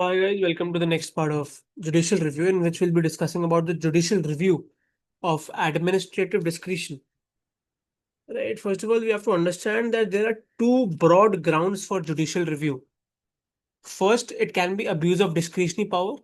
Hi guys, welcome to the next part of judicial review, in which we'll be discussing about the judicial review of administrative discretion. Right. First of all, we have to understand that there are two broad grounds for judicial review. First, it can be abuse of discretionary power,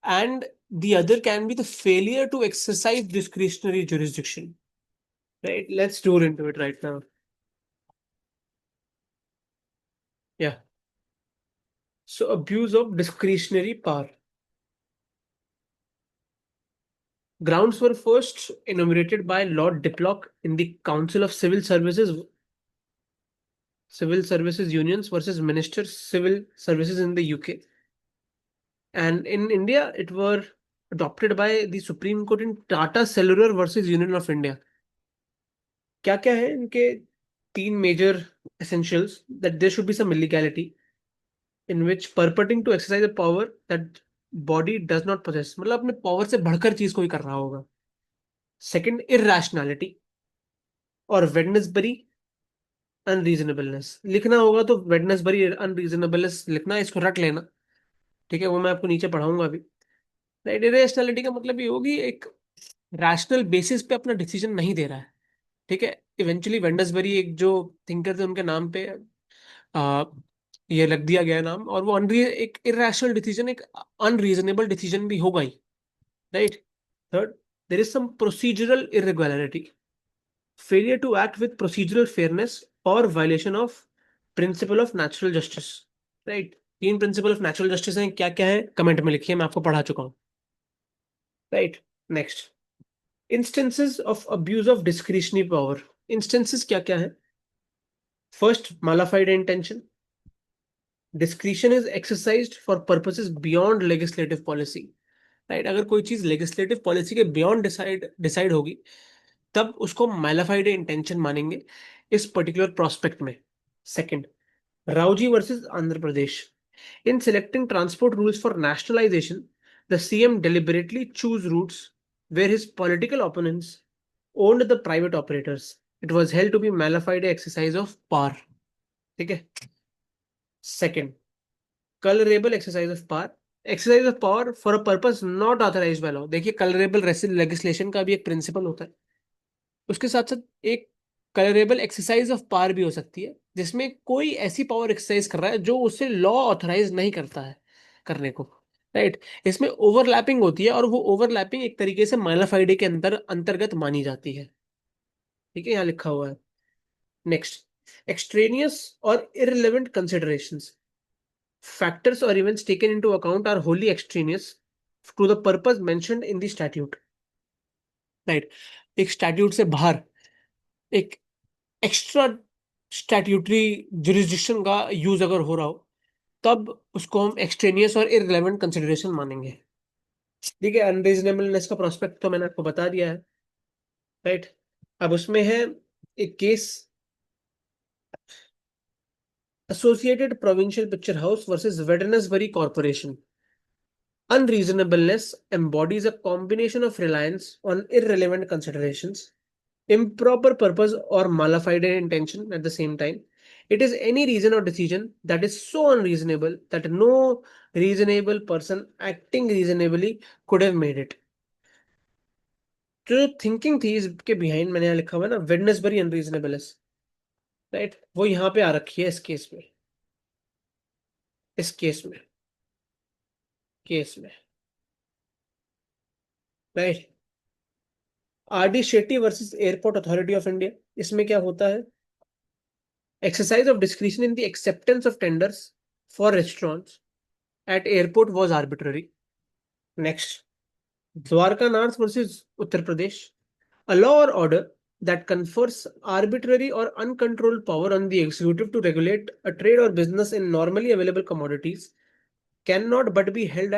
and the other can be the failure to exercise discretionary jurisdiction. Right. Let's do into it right now. Yeah. So, abuse of discretionary power. Grounds were first enumerated by Lord Diplock in the Council of Civil Services Unions versus Ministers Civil Services in the UK. And in India, it were adopted by the Supreme Court in Tata Cellular versus Union of India. क्या क्या है इनके तीन major essentials? That there should be some illegality in which purporting to exercise a power that body does not possess. मतलब अपने power से बढ़कर चीज कोई कर रहा होगा. सेकंड, irrationality और वेडनेसबरी अनरीजनेबलनेस. लिखना होगा तो वेडनेसबरी अनरीजनेबलनेस लिखना, इसको रट लेना. ठीक है, वो मैं आपको नीचे पढ़ाऊंगा अभी. राइट. इरेशनैलिटी का मतलब ये होगी एक रैशनल बेसिस पे अपना डिसीजन नहीं दे रहा है. ठीक है. इवेंचुअली वेंडसबरी एक जो थिंकर थे उनके नाम पे आ, ये लग दिया गया नाम, और वो एक इरेशनल डिसीजन, एक अनरीजनेबल डिसीजन भी होगा ही. Right. Third, there is some procedural irregularity, failure to act with procedural fairness और violation of principle of natural justice. Right. तीन प्रिंसिपल ऑफ नेचुरल जस्टिस हैं, क्या क्या है कमेंट में लिखिए, मैं आपको पढ़ा चुका हूँ. Right. Next, instances of abuse of discretionary power. Instances क्या क्या है? First, mala fide intention. Discretion is exercised for purposes beyond legislative policy. Right. अगर कोई चीज लेजिस्लेटिव पॉलिसी के बियॉन्ड डिसाइड डिसाइड होगी, तब उसको मालाफाइड इंटेंशन मानेंगे इस पर्टिकुलर प्रोस्पेक्ट में. Second, राउजी versus Andhra Pradesh. In selecting transport rules for nationalization, the CM deliberately chose routes where his political opponents owned the private operators. It was held to be malafide exercise of power. ठीक है. Second, colorable exercise of power. Exercise of power for a purpose not authorized by law. देखिए, colourable legislation का भी एक principal होता है. उसके साथ साथ एक कलरेबल एक्सरसाइज ऑफ पावर भी हो सकती है, जिसमें कोई ऐसी पावर एक्सरसाइज कर रहा है जो उसे लॉ ऑथराइज नहीं करता है करने को. राइट. इसमें ओवरलैपिंग होती है, और वो ओवरलैपिंग एक तरीके से माइनाफाइडे के अंदर अंतर्गत मानी जाती है. ठीक है, यहाँ लिखा हुआ है. नेक्स्ट, एक्सट्रेनियस और इररिलेवेंट कंसिडरेशंस. फैक्टर्स और events taken into account are wholly extraneous to the purpose mentioned in the statute. Right. एक स्टैट्यूट से बाहर एक एक्स्ट्रा स्टैट्यूटरी जुरिस्डिक्शन का यूज अगर हो रहा हो, तब उसको हम एक्सट्रेनियस और इररिलेवेंट कंसिडरेशन मानेंगे. ठीक है. अनरीजनेबलनेस का प्रोस्पेक्ट तो मैंने आपको बता दिया है. राइट. अब उसमें है एक case, associated provincial picture house versus Wednesbury corporation. Unreasonableness embodies a combination of reliance on irrelevant considerations, improper purpose, or malafide intention at the same time. It is any reason or decision that is so unreasonable that no reasonable person acting reasonably could have made it. जो thinking थी इसके behind, मैंने यहाँ लिखा हुआ है ना, वेडनेसबरी अनरीजनेबलनेस. Right. वो यहाँ पे आ रखी है इस केस में. Right. R D Shetty versus airport authority of India. इसमें क्या होता है? Exercise of discretion in the acceptance of tenders for restaurants at airport was arbitrary. Next, Dwarka Nath versus Uttar Pradesh. A law or order that confers arbitrary or uncontrolled power on the executive to regulate a trade or business in normally available commodities cannot but be held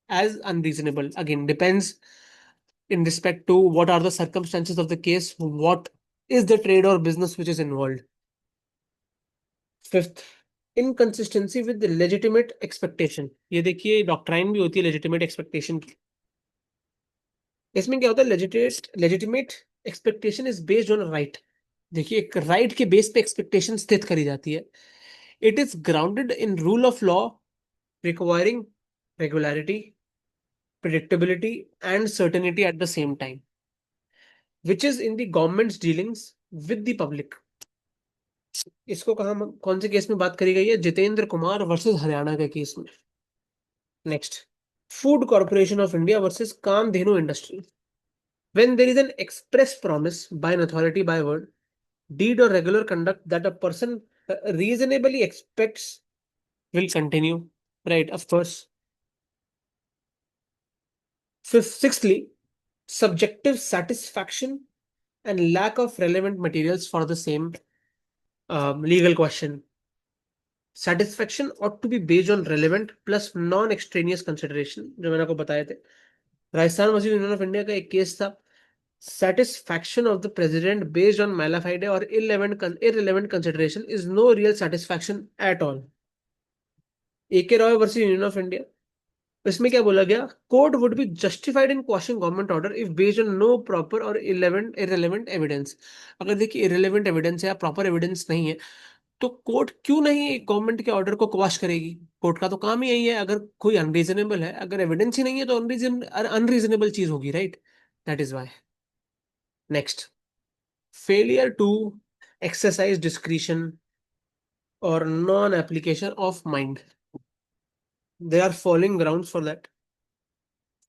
as unreasonable. Again, depends in respect to what are the circumstances of the case, what is the trade or business which is involved. Fifth, inconsistency with legitimate expectation. ये देखिए, doctrine भी होती है legitimate expectation की. इसमें क्या होता है? Legitimate expectation is based on right. देखिए, एक राइट के बेस पे एक्सपेक्टेशन स्थित करी जाती है. It is grounded in rule of law requiring regularity, predictability, and certainty at the same time, which is in the government's dealings with the public. इसको कौन से केस में बात करी गई है? जितेंद्र कुमार वर्सेस हरियाणा के केस में. Next, food corporation of India versus Kamdhenu industry. When there is an express promise by an authority by word, deed, or regular conduct that a person reasonably expects will continue, right? Of course. Sixthly, subjective satisfaction and lack of relevant materials for the same legal question. Satisfaction ought to be based on relevant plus non-extraneous consideration, जो मैंने आपको बताए थे. Rajasthan versus union of India का एक case था. Satisfaction of the president based on malafide or irrelevant consideration is no real satisfaction at all. AK Roy versus Union of India. इसमें क्या बोला गया? Court would be justified in question government order if based on no proper और irrelevant evidence. अगर देखिए irrelevant evidence है या proper evidence नहीं है, तो कोर्ट क्यों नहीं गवर्नमेंट के ऑर्डर को क्वाश करेगी? कोर्ट का तो काम ही यही है. अगर कोई अनरीजनेबल है, अगर एविडेंस ही नहीं है, तो अनरीजनेबल चीज होगी, right? That is why. Next, failure to exercise discretion or non-application of mind. There are following grounds for that.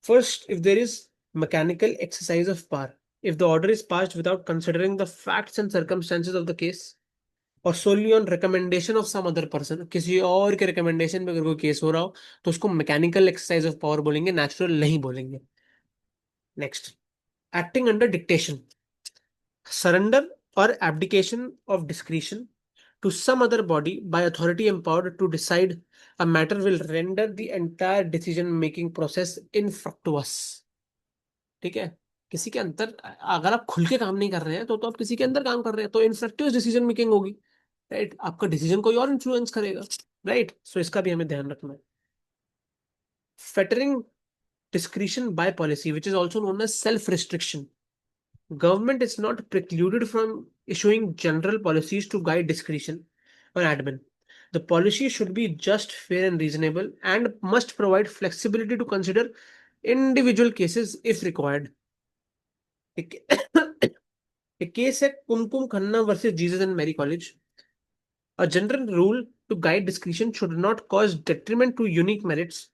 First, if there is mechanical exercise of power, if the order is passed without considering the facts and circumstances of the case, और solely on recommendation of some other person, किसी और के recommendation पे अगर कोई case हो रहा हो, तो उसको mechanical exercise of power बोलेंगे, natural नहीं बोलेंगे. Next, acting under dictation, surrender or abdication of discretion to some other body by authority empowered to decide a matter will render the entire decision making process infructuous. ठीक है? किसी के अंदर अगर आप खुल के काम नहीं कर रहे हैं, तो आप किसी के अंदर काम कर रहे हैं, तो इनफ्रक्टिव डिसीजन मेकिंग होगी, राइट? आपका डिसीजन कोई और इन्फ्लुएंस करेगा, राइट? सो इसका भी हमें ध्यान रखना है. फेटरिंग discretion by policy, which is also known as self restriction. Government is not precluded from issuing general policies to guide discretion or admin. The policy should be just, fair, and reasonable, and must provide flexibility to consider individual cases if required. एक एक case है Kumkum Khanna versus Jesus and Mary college. A general rule to guide discretion should not cause detriment to unique merits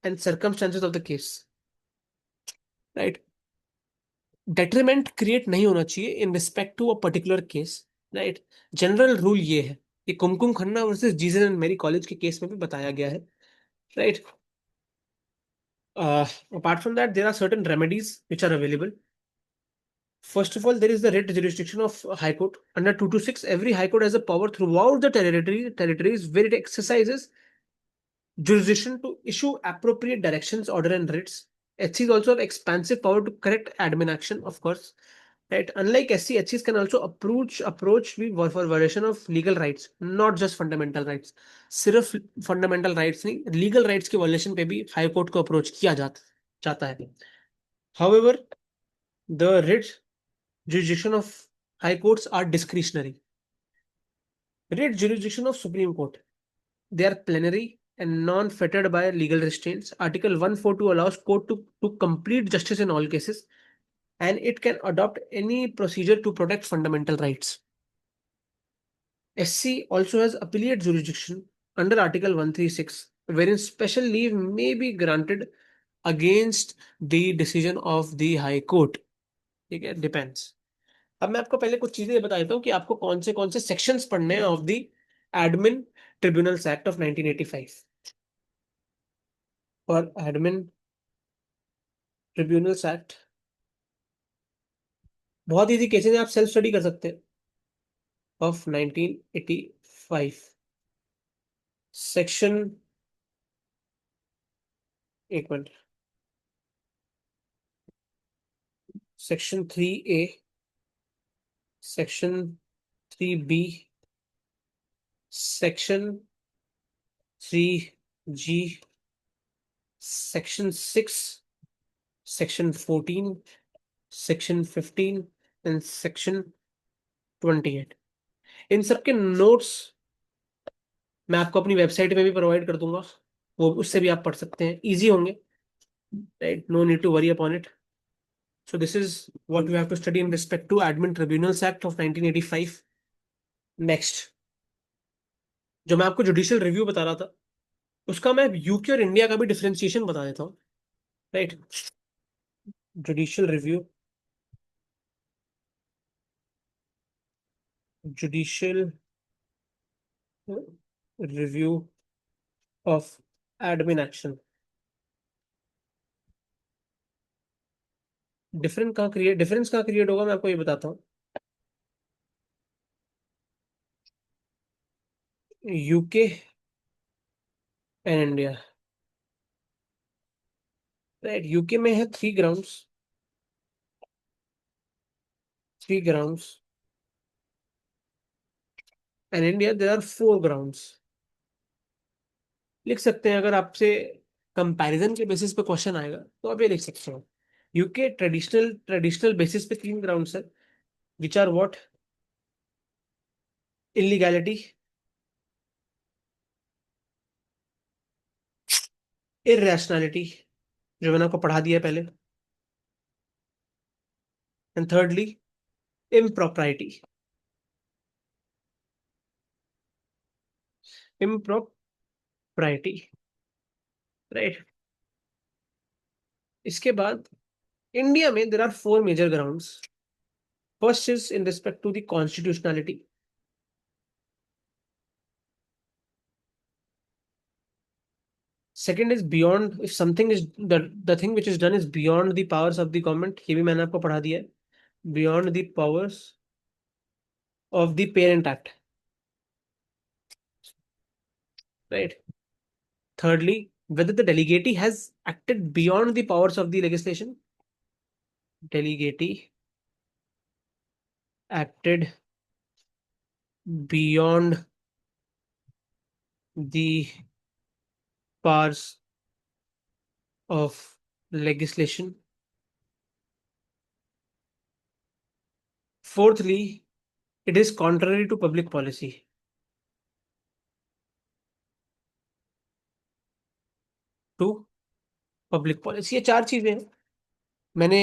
and circumstances of the case. Right? Detriment create नहीं होना चाहिए in respect to a particular case, right? General rule ये है. ये Kumkum Khanna versus Jesus and Mary college के case में भी बताया गया है, right? Apart from that, there are certain remedies which are available. First of all, there is the writ jurisdiction of High Court. Under 226, every High Court has a power throughout the territories where it exercises jurisdiction to issue appropriate directions, order, and writs. HC is also have expansive power to correct admin action, of course. Right? Unlike SC, HCs can also approach for violation of legal rights, not just fundamental rights. सिर्फ fundamental rights नहीं, legal rights के violation पे भी High Court को approach किया जाता है. However, the writ jurisdiction of High Courts are discretionary. Writ jurisdiction of Supreme Court, they are plenary and non-fettered by legal restraints. Article 142 allows court to complete justice in all cases, and it can adopt any procedure to protect fundamental rights. SC also has appellate jurisdiction under Article 136, wherein special leave may be granted against the decision of the High Court. ठीक है? Depends. अब मैं आपको पहले कुछ चीजें बता देता हूँ कि आपको कौन से सेक्शंस पढ़ने हैं of the admin tribunals act of 1985. और एडमिन ट्रिब्यूनल्स एक्ट बहुत इजी केसेस हैं, आप सेल्फ स्टडी कर सकते हैं. ऑफ 1985 सेक्शन, एक minute, section 3A, section 3B, section 3G, section 6, section 14, section 15 and section 28. इन सबके नोट्स मैं आपको अपनी वेबसाइट पे भी प्रोवाइड कर दूंगा. वो उससे भी आप पढ़ सकते हैं, इजी होंगे, right, no need to worry upon it. So this is what we have to study in respect to Admin Tribunals Act of 1985. Next, जो मैं आपको जुडिशियल रिव्यू बता रहा था, उसका मैं यूके और इंडिया का भी डिफरेंशिएशन बता देता हूँ, right. Judicial review, judicial review of admin action. Difference कहाँ क्रिएट होगा, मैं आपको ये बताता हूँ. UK and India, right. UK में है three grounds and India there are 4 grounds. लिख सकते हैं, अगर आपसे कंपैरिजन के बेसिस पे क्वेश्चन आएगा तो आप ये लिख सकते हो. यूके ट्रेडिशनल ट्रेडिशनल बेसिस पे 3 ग्राउंड्स है, which are what? Illegality, irrationality, जो मैंने आपको पढ़ा दिया है पहले, and thirdly impropriety. Impropriety, right. इसके बाद इंडिया में there are 4 major grounds. First is in respect to the constitutionality. Second is beyond, if something is the thing which is done is beyond the powers of the government. ये भी मैंने आपको पढ़ा दिया है. Beyond the powers of the Parent Act, right? Thirdly, whether the delegatee has acted beyond the powers of the legislation. Delegatee acted beyond the powers of legislation. Fourthly, it is contrary to public policy. To public policy, ये 4 चीजें हैं. मैंने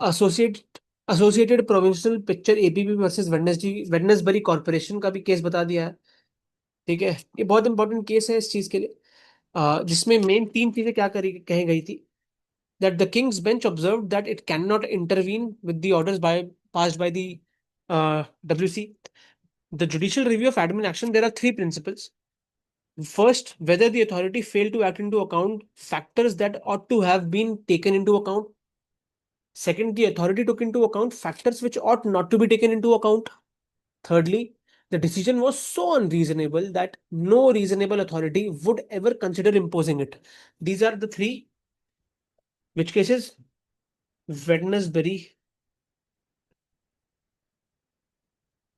associated provincial picture APP versus Wednesbury corporation का भी case बता दिया है. ठीक है, ये बहुत इंपॉर्टेंट केस है इस चीज के लिए, जिसमें मेन 3 चीजें क्या करी कही गई थी. That the King's Bench observed that it cannot intervene with the orders passed by the WC. The judicial review of admin action, there are 3 principles. First, whether the authority failed to act into account factors that ought to have been taken into account. Second, the authority took into account factors which ought not to be taken into account. Thirdly, the decision was so unreasonable that no reasonable authority would ever consider imposing it. These are the three, which cases? Wednesbury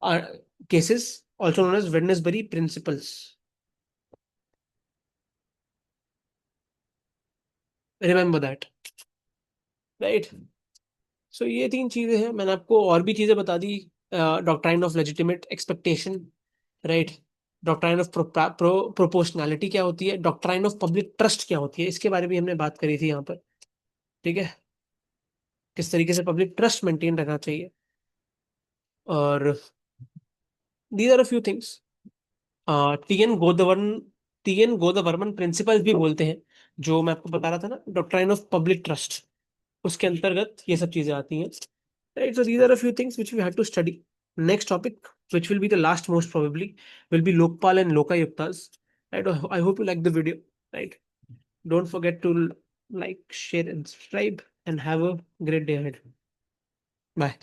are cases, also known as Wednesbury principles. Remember that, right? So ये 3 चीजें हैं. मैंने आपको और भी चीजें बता दी. Doctrine of legitimate expectation, right. Doctrine of proportionality क्या होती है, डॉक्ट्राइन ऑफ पब्लिक ट्रस्ट क्या होती है, इसके बारे में हमने बात करी थी यहाँ पर. ठीक है, किस तरीके से पब्लिक ट्रस्ट मेंटेन रहना चाहिए. और these are a few things. TN Godavarman TN Godavarman principles भी बोलते हैं, जो मैं आपको बता रहा था ना, डॉक्ट्राइन ऑफ पब्लिक ट्रस्ट, उसके अंतर्गत ये सब चीजें आती हैं. Right, so these are a few things which we had to study. Next topic, which will be the last most probably, will be Lokpal and Lokayuktas. Right, I hope you like the video. Right, don't forget to like, share, and subscribe, and have a great day ahead. Bye.